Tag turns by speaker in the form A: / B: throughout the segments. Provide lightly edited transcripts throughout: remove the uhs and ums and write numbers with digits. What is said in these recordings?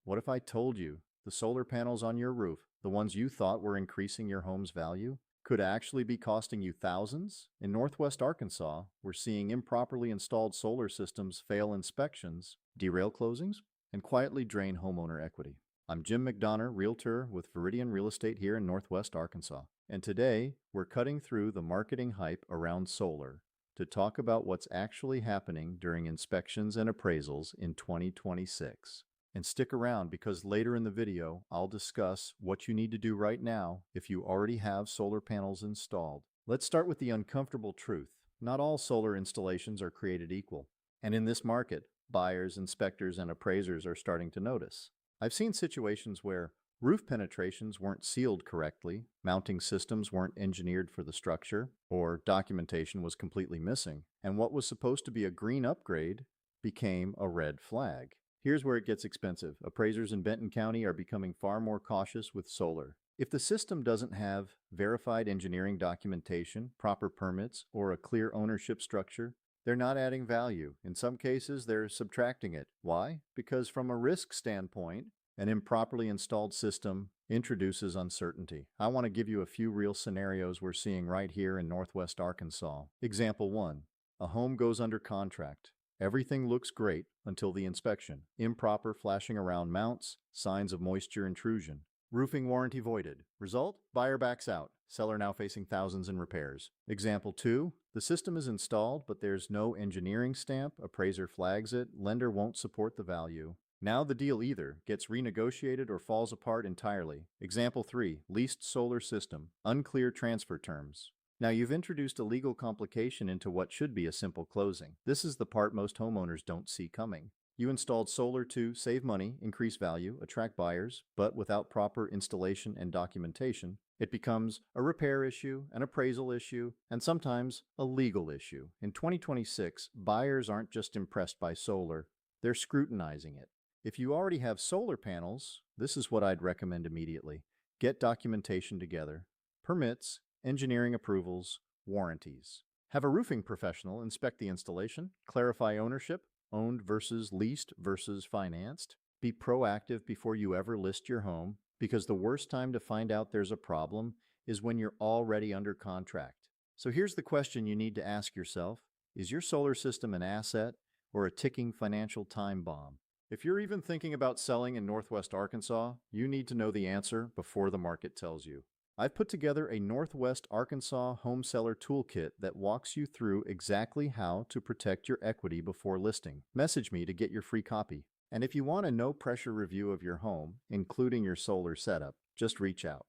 A: What if I told you the solar panels on your roof, the ones you thought were increasing your home's value, could actually be costing you thousands? In Northwest Arkansas, we're seeing improperly installed solar systems fail inspections, derail closings, and quietly drain homeowner equity. I'm Jim McDonough, realtor with Viridian Real Estate here in Northwest Arkansas. And today, we're cutting through the marketing hype around solar to talk about what's actually happening during inspections and appraisals in 2026. And stick around because later in the video, I'll discuss what you need to do right now if you already have solar panels installed. Let's start with the uncomfortable truth. Not all solar installations are created equal. And in this market, buyers, inspectors, and appraisers are starting to notice. I've seen situations where roof penetrations weren't sealed correctly, mounting systems weren't engineered for the structure, or documentation was completely missing, and what was supposed to be a green upgrade became a red flag. Here's where it gets expensive. Appraisers in Benton County are becoming far more cautious with solar. If the system doesn't have verified engineering documentation, proper permits, or a clear ownership structure, they're not adding value. In some cases, they're subtracting it. Why? Because from a risk standpoint, an improperly installed system introduces uncertainty. I want to give you a few real scenarios we're seeing right here in Northwest Arkansas. Example 1. A home goes under contract. Everything looks great until the inspection. Improper flashing around mounts, signs of moisture intrusion. Roofing warranty voided. Result? Buyer backs out. Seller now facing thousands in repairs. Example 2. The system is installed, but there's no engineering stamp. Appraiser flags it. Lender won't support the value. Now the deal either gets renegotiated or falls apart entirely. Example 3. Leased solar system. Unclear transfer terms. Now you've introduced a legal complication into what should be a simple closing. This is the part most homeowners don't see coming. You installed solar to save money, increase value, attract buyers, but without proper installation and documentation, it becomes a repair issue, an appraisal issue, and sometimes a legal issue. In 2026, buyers aren't just impressed by solar, they're scrutinizing it. If you already have solar panels, this is what I'd recommend immediately. Get documentation together, permits, engineering approvals, warranties. Have a roofing professional inspect the installation, clarify ownership, owned versus leased versus financed. Be proactive before you ever list your home, because the worst time to find out there's a problem is when you're already under contract. So here's the question you need to ask yourself. Is your solar system an asset or a ticking financial time bomb? If you're even thinking about selling in Northwest Arkansas, you need to know the answer before the market tells you. I've put together a Northwest Arkansas home seller toolkit that walks you through exactly how to protect your equity before listing. Message me to get your free copy. And if you want a no-pressure review of your home, including your solar setup, just reach out.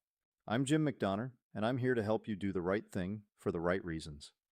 A: I'm Jim McDonough, and I'm here to help you do the right thing for the right reasons.